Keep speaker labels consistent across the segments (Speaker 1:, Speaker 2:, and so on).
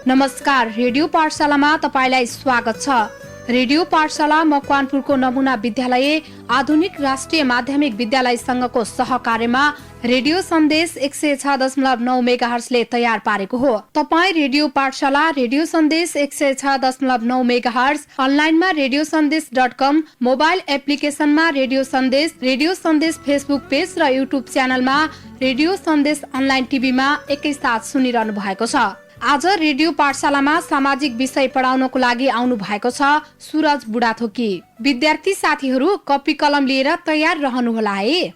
Speaker 1: नमस्कार, रेडियो पाठशालामा तपाईलाई स्वागत छ। रेडियो पाठशाला मकवानपुरको नमुना विद्यालय आधुनिक राष्ट्रिय माध्यमिक विद्यालय संघको सहकार्यमा रेडियो सन्देश 106.9 मेगाहर्जले तयार पारेको हो। तपाई रेडियो पाठशाला, रेडियो सन्देश 106.9 मेगाहर्ज, अनलाइनमा radiosandеш.com, मोबाइल एप्लिकेशनमा रेडियो सन्देश फेसबुक पेज र युट्युब च्यानलमा रेडियो सन्देश अनलाइन टिभीमा एकैसाथ सुनिरहनु भएको छ। आज रेडियो पाठशालामा सामाजिक विषय पढाउनको लागि आउनु भएको छ सुरज बुडाथोकी। विद्यार्थी साथीहरू कपी कलम लिएर तयार रहनुहोला है।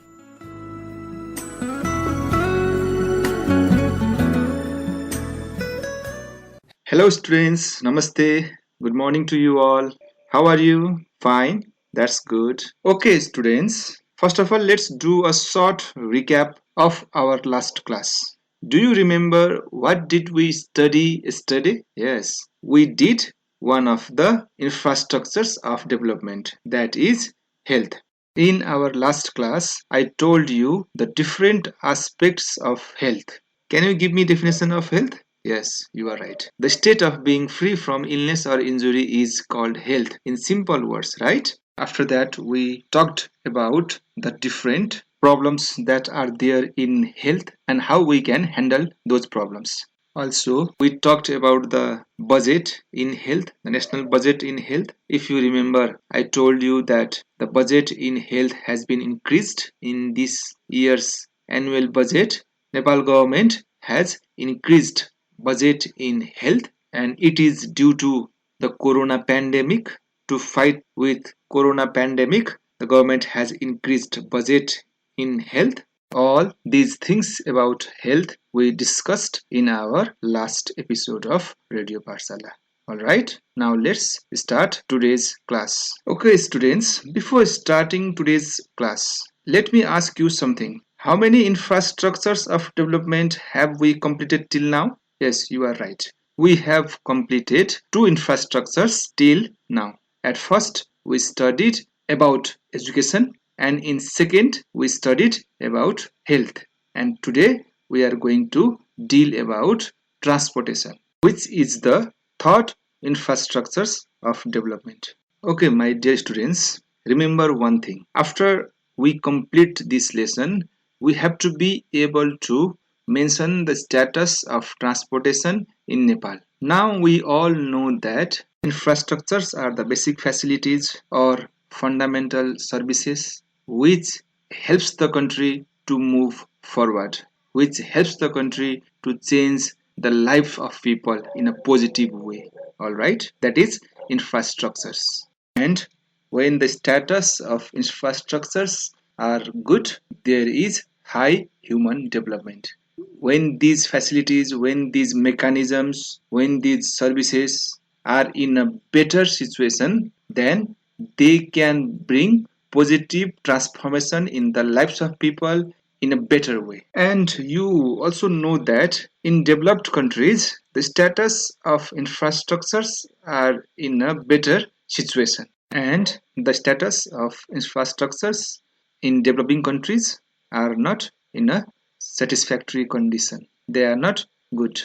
Speaker 2: Hello students, namaste. Good morning to you all. How are you? Fine. That's good. Okay students, first of all let's do a short recap of our last class. Do you remember what did we study yesterday? Yes, we did one of the infrastructures of development, that is health. In our last class, I told you the different aspects of health. Can you give me definition of health? Yes, you are right. The state of being free from illness or injury is called health in simple words, right? After that, we talked about the different problems that are there in health and how we can handle those problems. Also, we talked about the budget in health, the national budget in health. If you remember, I told you that the budget in health has been increased in this year's annual budget. Nepal government has increased budget in health, and it is due to the corona pandemic. To fight with corona pandemic, the government has increased budget in health. All these things about health we discussed in our last episode of Radio Parsala. Alright, now let's start today's class. Okay students, before starting today's class, let me ask you something. How many infrastructures of development have we completed till now? Yes, you are right. We have completed 2 infrastructures till now. At first, we studied about education, and in second, we studied about health. And today, we are going to deal about transportation, which is the third infrastructures of development. Okay, my dear students, remember one thing. After we complete this lesson, we have to be able to mention the status of transportation in Nepal. Now we all know that infrastructures are the basic facilities or fundamental services which helps the country to move forward, which helps the country to change the life of people in a positive way. Alright, that is infrastructures. And when the status of infrastructures are good, there is high human development. When these facilities, when these mechanisms, when these services are in a better situation, then they can bring positive transformation in the lives of people in a better way. And you also know that in developed countries, the status of infrastructures are in a better situation. And the status of infrastructures in developing countries are not in a satisfactory condition. They are not good.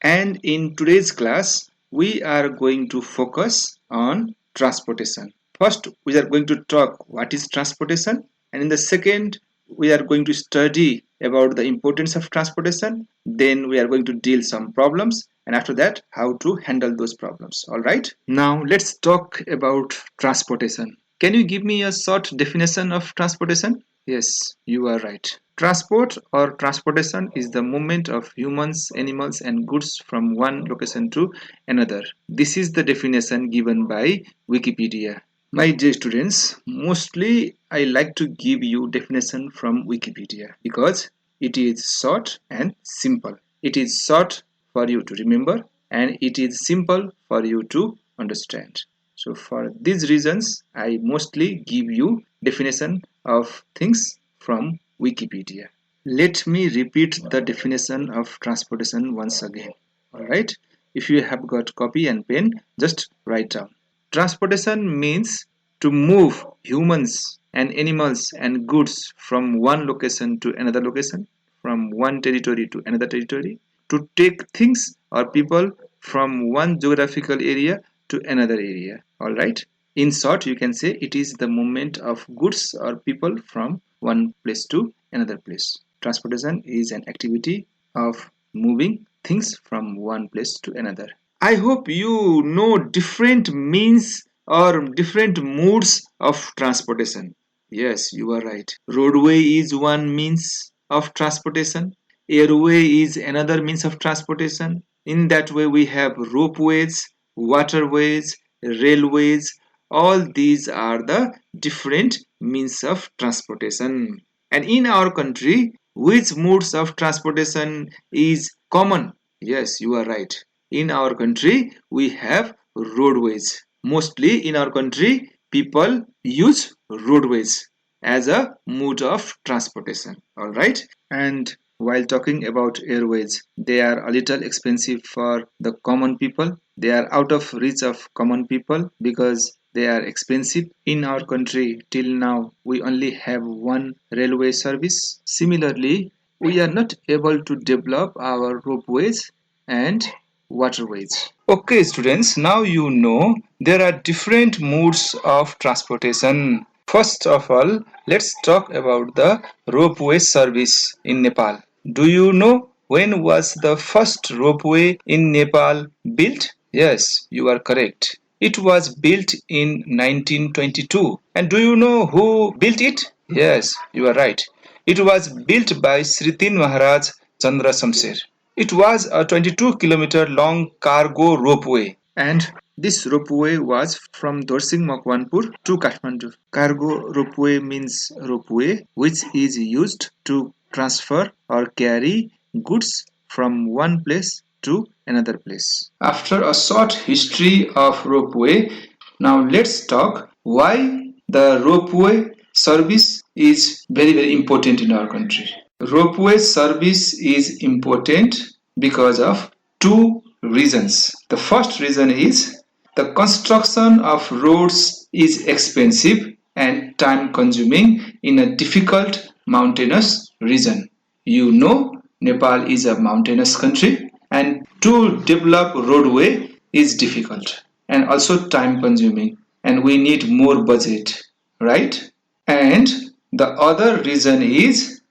Speaker 2: And in today's class, we are going to focus on transportation. First, we are going to talk what is transportation, and in the second, we are going to study about the importance of transportation. Then we are going to deal some problems, and after that, how to handle those problems. All right. Now let's talk about transportation. Can you give me a short definition of transportation? Yes, you are right. Transport or transportation is the movement of humans, animals and goods from one location to another. This is the definition given by Wikipedia. My dear students, mostly I like to give you definition from Wikipedia because it is short and simple. It is short for you to remember and it is simple for you to understand. So for these reasons, I mostly give you definition of things from Wikipedia. Let me repeat the definition of transportation once again. Alright, if you have got copy and pen, just write down. Transportation means to move humans and animals and goods from one location to another location, from one territory to another territory, to take things or people from one geographical area to another area. Alright? In short, you can say it is the movement of goods or people from one place to another place. Transportation is an activity of moving things from one place to another. I hope you know different means or different modes of transportation. Yes, you are right. Roadway is one means of transportation. Airway is another means of transportation. In that way, we have ropeways, waterways, railways. All these are the different means of transportation. And in our country, which modes of transportation is common? Yes, you are right. In our country, we have roadways. Mostly in our country, people use roadways as a mode of transportation. All right. And while talking about airways, they are a little expensive for the common people. They are out of reach of common people because they are expensive. In our country, till now, we only have one railway service. Similarly, we are not able to develop our ropeways and waterways. Okay, students, now you know there are different modes of transportation. First of all, let's talk about the ropeway service in Nepal. Do you know when was the first ropeway in Nepal built? Yes, you are correct. It was built in 1922. And do you know who built it? Yes, you are right. It was built by Sritin Maharaj Chandra Shamsher. It was a 22-kilometer long cargo ropeway, and this ropeway was from Dorsing Makwanpur to Kathmandu. Cargo ropeway means ropeway which is used to transfer or carry goods from one place to another place. After a short history of ropeway, now let's talk why the ropeway service is very important in our country. Ropeway service is important because of two reasons. The first reason is the construction of roads is expensive and time consuming in a difficult mountainous region. You know, Nepal is a mountainous country and to develop roadway is difficult and also time consuming and we need more budget, right? And the other reason is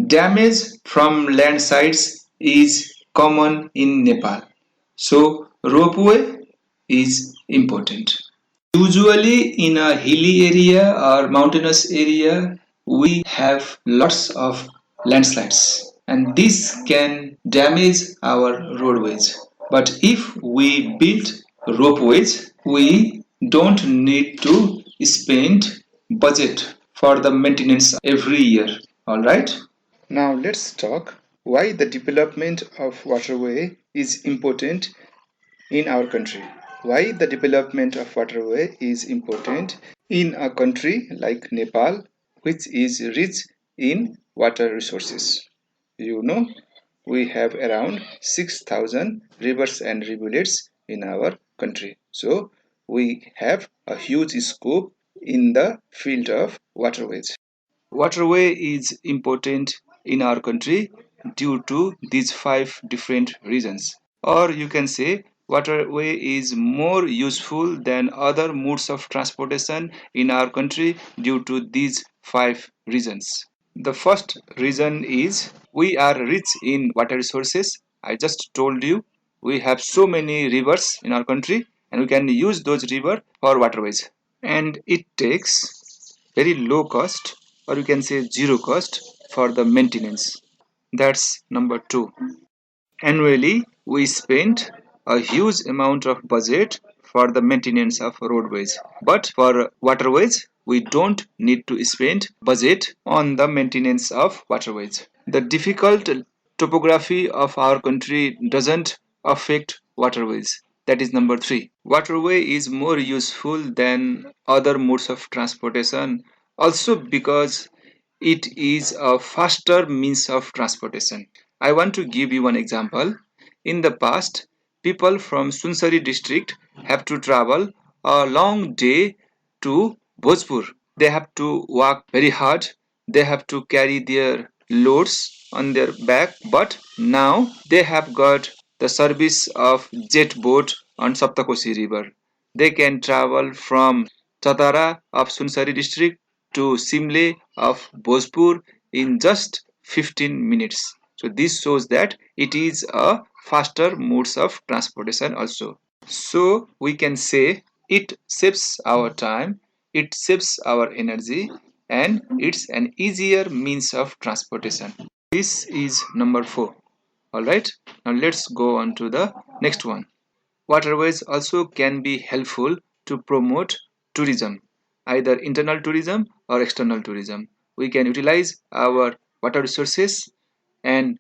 Speaker 2: damage from landslides is common in Nepal. So ropeway is important. Usually in a hilly area or mountainous area, we have lots of landslides and this can damage our roadways. But if we build ropeways, we don't need to spend budget for the maintenance every year. Alright? Now let's talk why the development of waterway is important in our country. Why the development of waterway is important in a country like Nepal, which is rich in water resources. You know, we have around 6,000 rivers and rivulets in our country. So we have a huge scope in the field of waterways. Waterway is important in our country due to these five different reasons. Or you can say waterway is more useful than other modes of transportation in our country due to these five reasons. The first reason is we are rich in water resources. I just told you we have so many rivers in our country and we can use those rivers for waterways. And it takes very low cost or you can say zero cost for the maintenance. That's number two. Annually, we spend a huge amount of budget for the maintenance of roadways. But for waterways, we don't need to spend budget on the maintenance of waterways. The difficult topography of our country doesn't affect waterways. That is number three. Waterway is more useful than other modes of transportation also because it is a faster means of transportation. I want to give you one example. In the past, people from Sunsari district have to travel a long day to Bhojpur. They have to walk very hard. They have to carry their loads on their back. But now they have got the service of jet boat on Saptakosi River. They can travel from Chatara of Sunsari district to Simle of Bhojpur in just 15 minutes. So this shows that it is a faster modes of transportation also. So we can say it saves our time, it saves our energy, and it's an easier means of transportation. This is number 4. Alright, now let's go on to the next one. Waterways also can be helpful to promote tourism, either internal tourism or external tourism. We can utilize our water resources and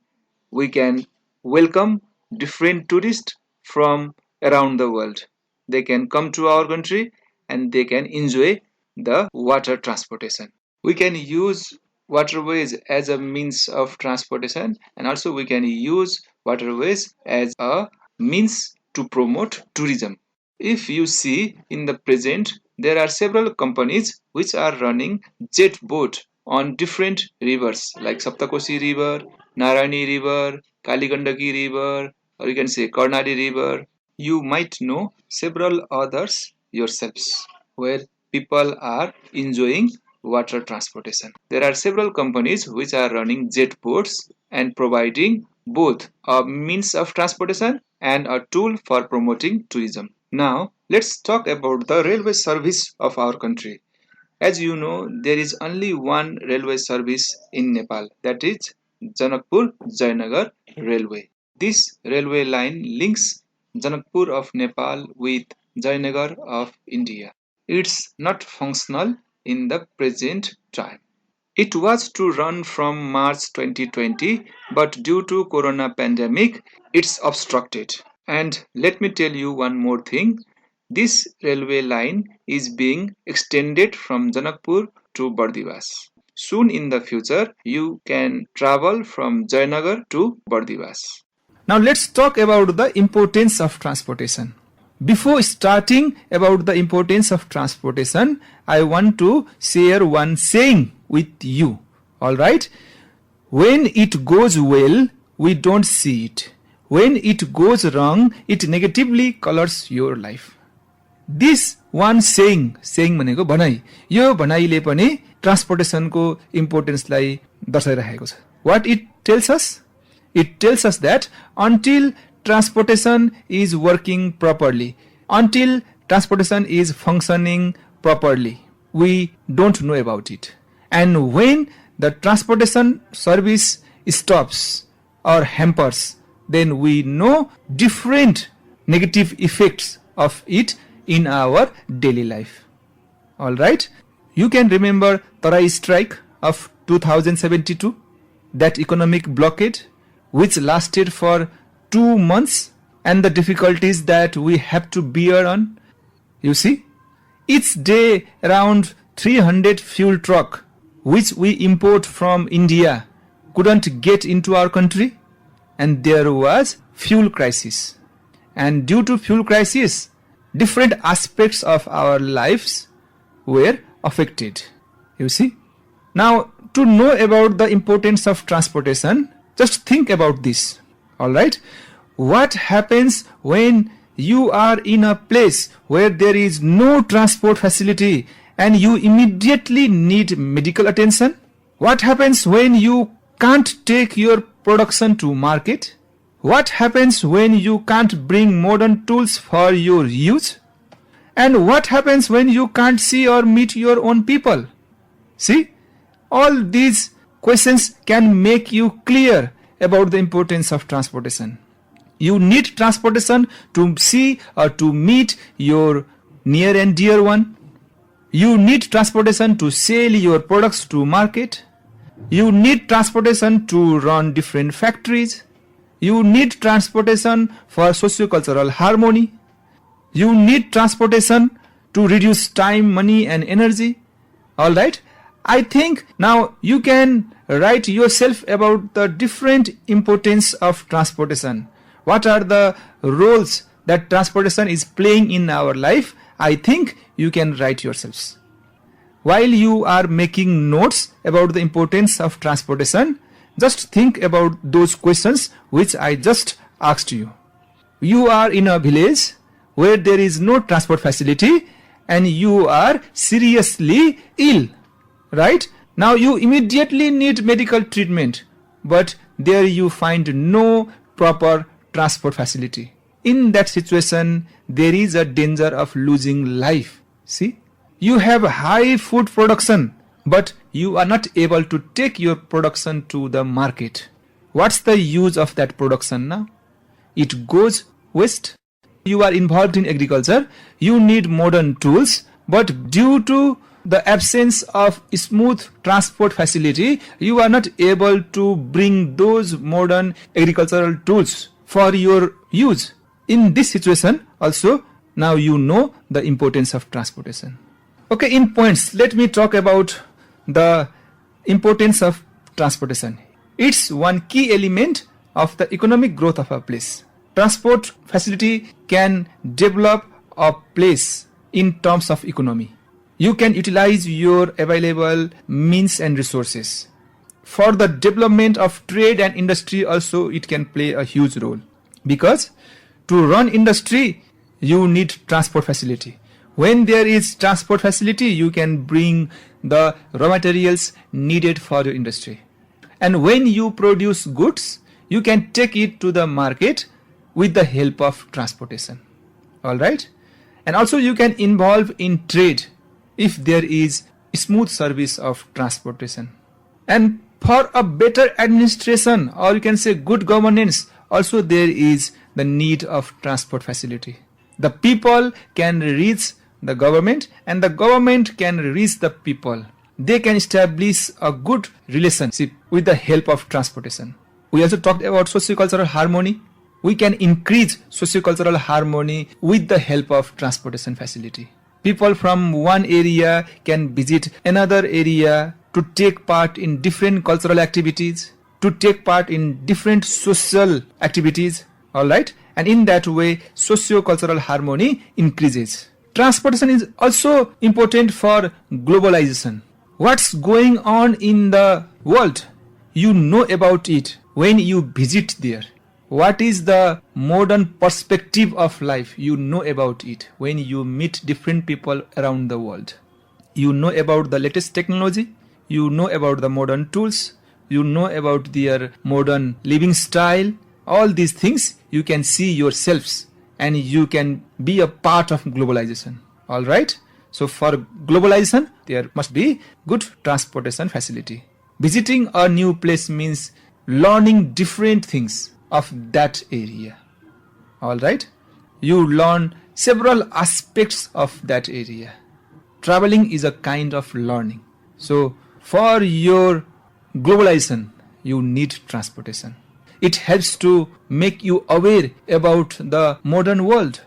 Speaker 2: we can welcome different tourists from around the world. They can come to our country and they can enjoy the water transportation. We can use waterways as a means of transportation, and also we can use waterways as a means to promote tourism. If you see in the present, there are several companies which are running jet boat on different rivers like Saptakosi River, Narani River, Kaligandaki River, or you can say Karnadi River. You might know several others yourselves where people are enjoying water transportation. There are several companies which are running jet boats and providing both a means of transportation and a tool for promoting tourism. Now, let's talk about the railway service of our country. As you know, there is only one railway service in Nepal, that is Janakpur Jayanagar Railway. This railway line links Janakpur of Nepal with Jayanagar of India. It's not functional in the present time. It was to run from March 2020, but due to corona pandemic, it's obstructed. And let me tell you one more thing. This railway line is being extended from Janakpur to Bardivas. Soon in the future, you can travel from Jayanagar to Bardivas. Now let's talk about the importance of transportation. Before starting about the importance of transportation, I want to share one saying with you. Alright? When it goes well, we don't see it. When it goes wrong, it negatively colors your life. This one saying भनेको भनाइ, यो भनाइले पनि ट्रान्सपोर्टेसनको इम्पोर्टेन्सलाई दर्शाइरहेको छ. What it tells us? It tells us that until transportation is working properly, until transportation is functioning properly, we don't know about it. And when the transportation service stops or hampers, then we know different negative effects of it in our daily life. Alright? You can remember Tarai strike of 2072, that economic blockade which lasted for 2 months, and the difficulties that we have to bear on. You see, each day around 300 fuel truck which we import from India couldn't get into our country, and there was fuel crisis. And due to fuel crisis, different aspects of our lives were affected. You see? Now, to know about the importance of transportation, just think about this. Alright? What happens when you are in a place where there is no transport facility and you immediately need medical attention? What happens when you can't take your production to market? What happens when you can't bring modern tools for your use? And what happens when you can't see or meet your own people? See, all these questions can make you clear about the importance of transportation. You need transportation to see or to meet your near and dear one. You need transportation to sell your products to market. You need transportation to run different factories. You need transportation for socio-cultural harmony. You need transportation to reduce time, money and energy. Alright? I think now you can write yourself about the different importance of transportation. What are the roles that transportation is playing in our life? I think you can write yourselves. While you are making notes about the importance of transportation, just think about those questions which I just asked you. you are in a village where there is no transport facility and you are seriously ill, right? Now you immediately need medical treatment, but there you find no proper transport facility. In that situation, there is a danger of losing life. See, you have high food production, but you are not able to take your production to the market. What's the use of that production now? It goes waste. You are involved in agriculture, you need modern tools, but due to the absence of smooth transport facility, you are not able to bring those modern agricultural tools for your use. In this situation also, now you know the importance of transportation. Okay, in points, let me talk about the importance of transportation. It's one key element of the economic growth of a place. Transport facility can develop a place in terms of economy. You can utilize your available means and resources. For the development of trade and industry also, it can play a huge role, because to run industry you need transport facility. When there is transport facility, you can bring the raw materials needed for your industry, and when you produce goods, you can take it to the market with the help of transportation. All right, and also you can involve in trade if there is smooth service of transportation. And for a better administration, or you can say good governance, also there is the need of transport facility. The people can reach the government and the government can reach the people. They can establish a good relationship with the help of transportation. We also talked about socio-cultural harmony. We can increase socio-cultural harmony with the help of transportation facility. People from one area can visit another area to take part in different cultural activities, to take part in different social activities, all right? And in that way, socio-cultural harmony increases. Transportation is also important for globalization. What's going on in the world? You know about it when you visit there. What is the modern perspective of life? You know about it when you meet different people around the world. You know about the latest technology. You know about the modern tools. You know about their modern living style. All these things you can see yourselves and you can be a part of globalization. All right. So for globalization, there must be good transportation facility. Visiting a new place means learning different things of that area. All right. You learn several aspects of that area. Traveling is a kind of learning. So for your globalization, you need transportation. It helps to make you aware about the modern world.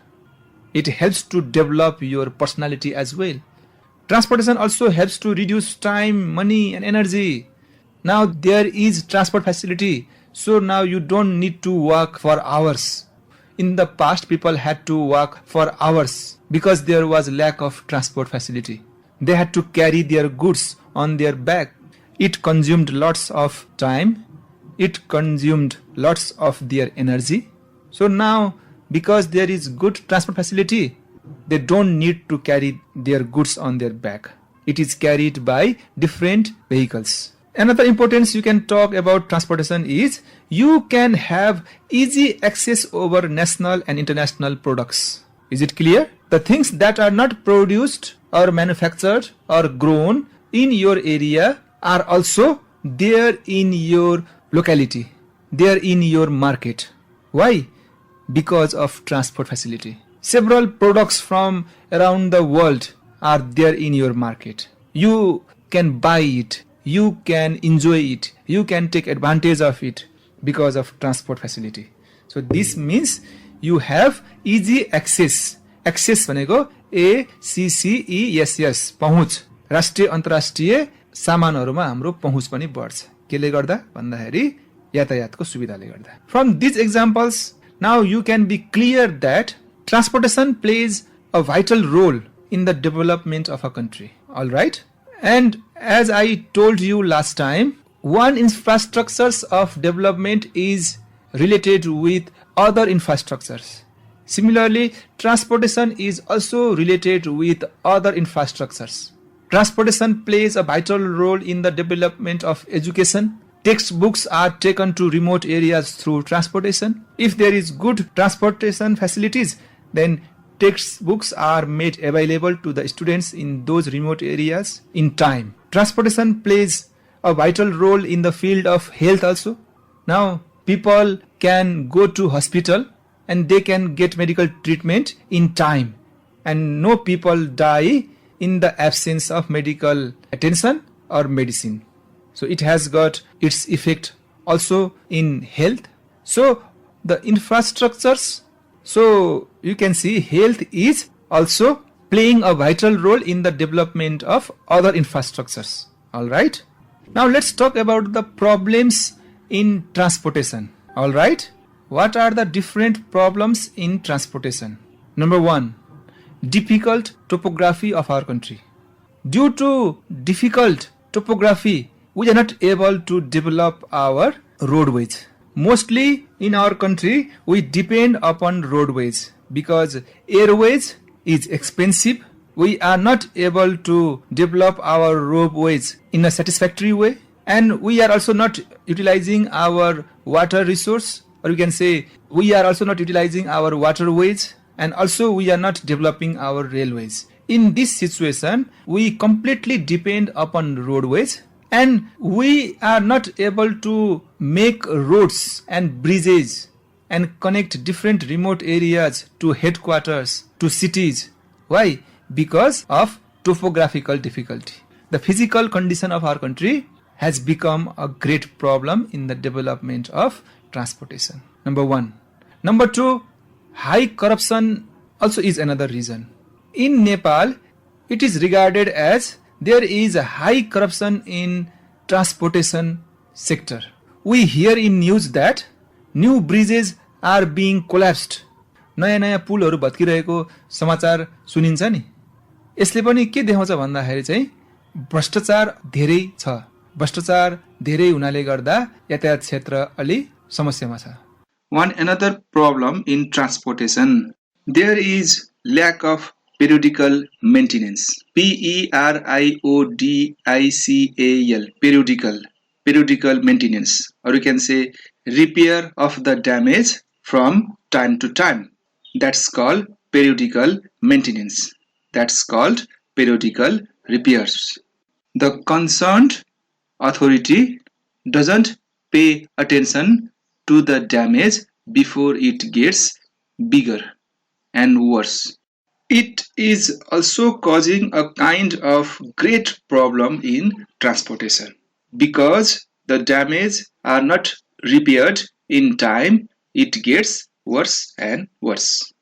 Speaker 2: It helps to develop your personality as well. Transportation also helps to reduce time, money and energy. Now there is transport facility, so now you don't need to walk for hours. In the past, people had to walk for hours because there was lack of transport facility. They had to carry their goods on their back. It consumed lots of time. It consumed lots of their energy. So now, because there is good transport facility, they don't need to carry their goods on their back. It is carried by different vehicles. Another importance you can talk about transportation is you can have easy access over national and international products. Is it clear? The things that are not produced or manufactured or grown in your area are also there in your locality, there in your market. Why? Because of transport facility. Several products from around the world are there in your market. You can buy it. You can enjoy it. You can take advantage of it because of transport facility. So this means you have easy access. Access भनेको ACCESS पहुँच. राष्ट्रिय अन्तर्राष्ट्रिय सामानहरुमा हाम्रो पहुँच पनि बढ्छ. केले गर्दा भन्दाखेरि यातायातको सुविधाले गर्दा. From these examples, now you can be clear that transportation plays a vital role in the development of a country. All right? And as I told you last time, one infrastructures of development is related with other infrastructures. Similarly, transportation is also related with other infrastructures. Transportation plays a vital role in the development of education. Textbooks are taken to remote areas through transportation. If there is good transportation facilities, then textbooks are made available to the students in those remote areas in time. Transportation plays a vital role in the field of health also. Now, people can go to hospital and they can get medical treatment in time, and no people die in the absence of medical attention or medicine. So it has got its effect also in health. So the infrastructures, so you can see health is also playing a vital role in the development of other infrastructures. All right. Now let's talk about the problems in transportation. All right. What are the different problems in transportation? Number 1, difficult topography of our country. Due to difficult topography, we are not able to develop our roadways. Mostly in our country, we depend upon roadways because airways is expensive. We are not able to develop our roadways in a satisfactory way, and we are also not utilizing our water resource, or you can say we are also not utilizing our waterways, and also we are not developing our railways. In this situation, we completely depend upon roadways, and we are not able to make roads and bridges and connect different remote areas to headquarters, to cities. Why? Because of topographical difficulty. The physical condition of our country has become a great problem in the development of transportation. Number 1. Number 2, high corruption also is another reason. In Nepal, it is regarded as there is a high corruption in transportation sector. We hear in news that new bridges are being collapsed. नयाँ नयाँ पुलहरू भत्किरहेको समाचार सुनिन्छ नि. यसले पनि के देखाउँछ भन्दाखेरि चाहिँ भ्रष्टाचार धेरै छ. भ्रष्टाचार धेरै हुनाले गर्दा यातायात क्षेत्र अलि समस्यामा छ. One another problem in transportation, there is lack of periodical maintenance. Periodical, periodical maintenance, or you can say repair of the damage from time to time. That's called periodical maintenance. That's called periodical repairs. The concerned authority doesn't pay attention to the damage before it gets bigger and worse. It is also causing a kind of great problem in transportation because the damage are not repaired in time. It gets worse and worse.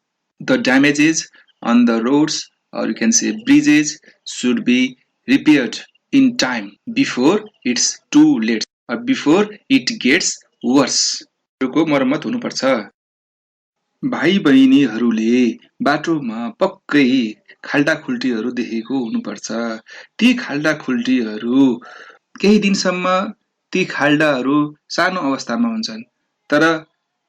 Speaker 2: The damages on the roads, or you can say bridges, should be repaired in time before it's too late or before it gets worse. को मर्मत हुनुपर्छ. भाइ बहिनीहरूले बाटोमा पक्कै खाल्डाखुल्टीहरू देखेको हुनुपर्छ. ती खाल्डाखुल्टीहरू केही दिनसम्म ती खाल्डाहरू सानो अवस्थामा हुन्छन्, तर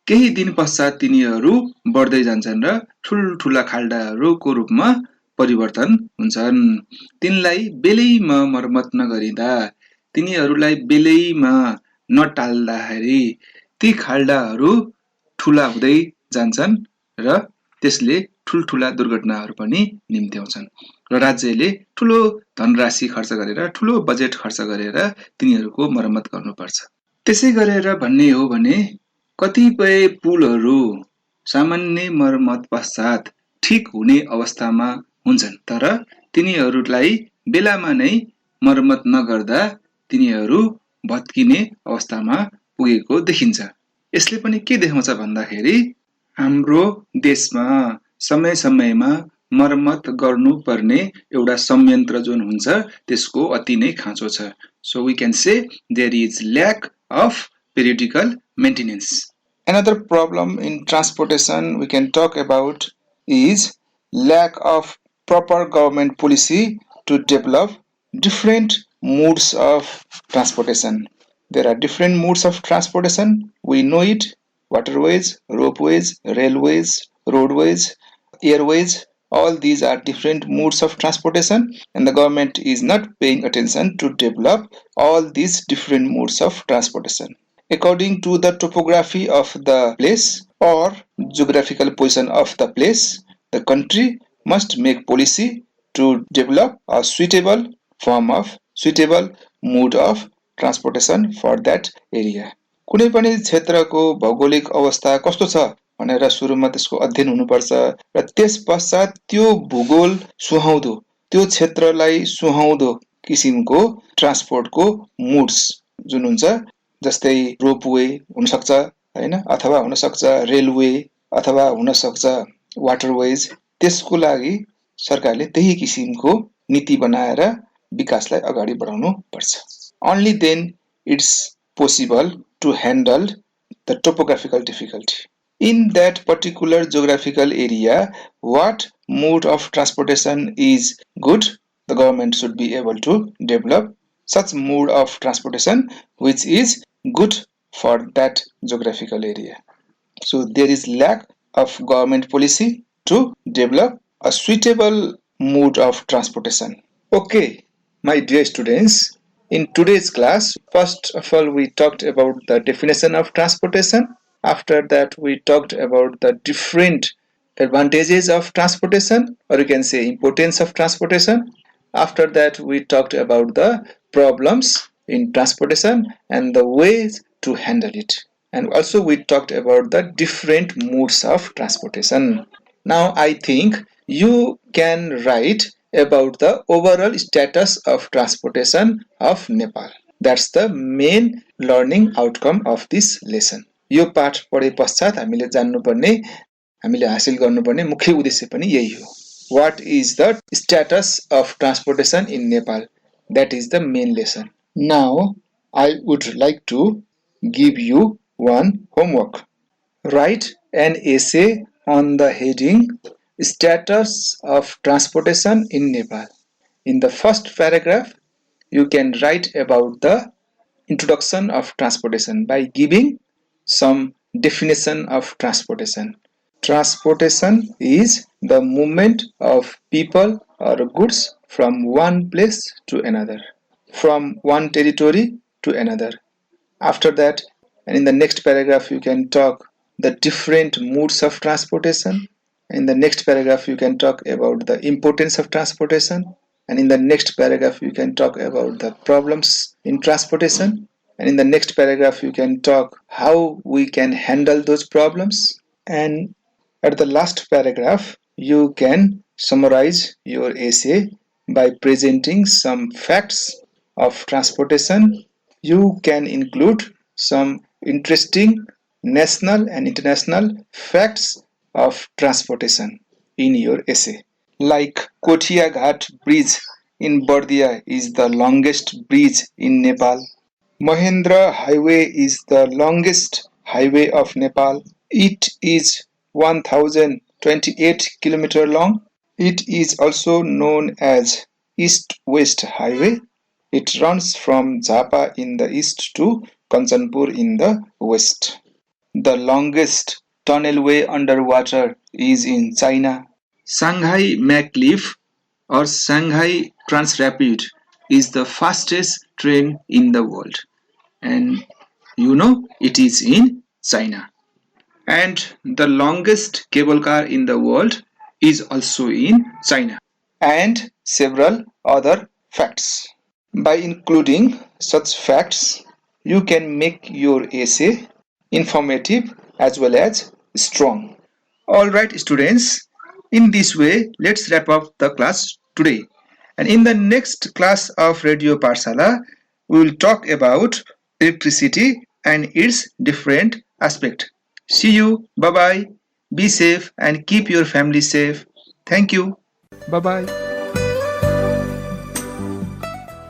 Speaker 2: केही दिन पश्चात तिनीहरू बढ्दै जान्छन् र ठुलठुला खाल्डाहरूको रूपमा परिवर्तन हुन्छन्. तिनलाई बेलैमा मर्मत नगरिँदा, तिनीहरूलाई बेलैमा नटाल्दाखेरि ती खाल्डाहरू ठुला हुँदै जान्छन् र त्यसले ठुलठुला दुर्घटनाहरू पनि निम्त्याउँछन् र राज्यले ठुलो धनराशि खर्च गरेर, ठुलो बजेट खर्च गरेर तिनीहरूको मर्मत गर्नुपर्छ. त्यसै गरेर भन्ने हो भने कतिपय पुलहरू सामान्य मर्मत पश्चात ठिक हुने अवस्थामा हुन्छन्, तर तिनीहरूलाई बेलामा नै मर्मत नगर्दा तिनीहरू भत्किने अवस्थामा पुगेको देखिन्छ. यसले पनि के देखाउँछ भन्दाखेरि हाम्रो देशमा समय समयमा मर्मत गर्नुपर्ने एउटा संयन्त्र जुन हुन्छ त्यसको अति नै खाँचो छ. So we can say there is lack of periodical maintenance. Another problem in transportation we can talk about is lack of proper government policy to develop different modes of transportation. There are different modes of transportation. We know it: waterways, ropeways, railways, roadways, airways. All these are different modes of transportation, and the government is not paying attention to develop all these different modes of transportation. According to the topography of the place or geographical position of the place, the country must make policy to develop a suitable mode of transportation for that area. कुनै पनि क्षेत्रको भौगोलिक अवस्था कस्तो छ भनेर सुरुमा त्यसको अध्ययन हुनुपर्छ र त्यस पश्चात त्यो भूगोल सुहाउँदो त्यो क्षेत्रलाई सुहाउँदो किसिमको ट्रान्सपोर्टको मोड्स जुन हुन्छ जस्तै रोपवे हुन सक्छ हैन अथवा हुन सक्छ रेलवे अथवा हुन सक्छ वाटरवेज त्यसको लागि सरकारले त्यही किसिमको नीति बनाएर विकासलाई अगाडि बढाउनु पर्छ. Only then it's possible to handle the topographical difficulty. In that particular geographical area, what mode of transportation is good, the government should be able to develop such mode of transportation which is good for that geographical area. So there is lack of government policy to develop a suitable mode of transportation. Okay, my dear students, in today's class, first of all, we talked about the definition of transportation. After that, we talked about the different advantages of transportation, or you can say importance of transportation. After that, we talked about the problems in transportation and the ways to handle it. And also we talked about the different modes of transportation. Now I think you can write about the overall status of transportation of Nepal. That's the main learning outcome of this lesson. यो पाठ पढे पश्चात हामीले जान्नुपर्ने हामीले हासिल गर्नुपर्ने मुख्य उद्देश्य पनि यही हो. What is the status of transportation in Nepal? That is the main lesson. Now I would like to give you one homework. Write an essay on the heading Status of Transportation in Nepal. In the first paragraph, you can write about the introduction of transportation by giving some definition of transportation. Transportation is the movement of people or goods from one place to another, from one territory to another. After that, and in the next paragraph, you can talk the different modes of transportation. In the next paragraph, you can talk about the importance of transportation. And in the next paragraph, you can talk about the problems in transportation. And in the next paragraph, you can talk how we can handle those problems. And at the last paragraph, you can summarize your essay by presenting some facts of transportation. You can include some interesting national and international facts of transportation in your essay. Like Kothia Ghat Bridge in Bardia is the longest bridge in Nepal. Mahendra Highway is the longest highway of Nepal. It is 1028 km long. It is also known as East-West Highway. It runs from Jhapa in the east to Kanchanpur in the west. The longest tunnelway underwater is in China. Shanghai Maglev or Shanghai Transrapid is the fastest train in the world, and you know it is in China. And the longest cable car in the world is also in China, and several other facts. By including such facts, you can make your essay informative as well as strong. Alright students, in this way, let's wrap up the class today. And in the next class of Radio Parsala, we will talk about electricity and its different aspects. See you. Bye-bye. Be safe and keep your family safe. Thank you. Bye-bye.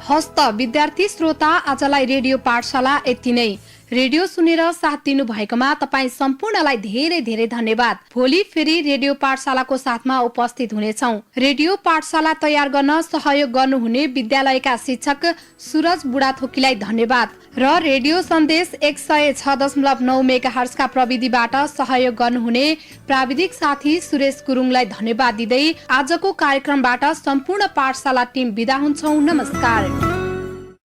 Speaker 1: हस्त विद्यार्थी श्रोता आजलाई radio पाठशाला यति नै. Radio सुनेर साथ दिनु भएकोमा तपाईँ सम्पूर्णलाई धेरै धेरै धन्यवाद। भोलि फेरि रेडियो पाठशालाको साथमा उपस्थित हुनेछौँ। रेडियो पाठशाला तयार गर्न सहयोग गर्नुहुने विद्यालयका शिक्षक सुरज बुढाथोकीलाई धन्यवाद र रेडियो सन्देश 106.9 मेगाहर्जका प्रविधिबाट सहयोग गर्नुहुने प्राविधिक साथी सुरेश गुरुङलाई धन्यवाद दिँदै आजको कार्यक्रमबाट सम्पूर्ण पाठशाला टिम बिदा हुन्छौँ। नमस्कार।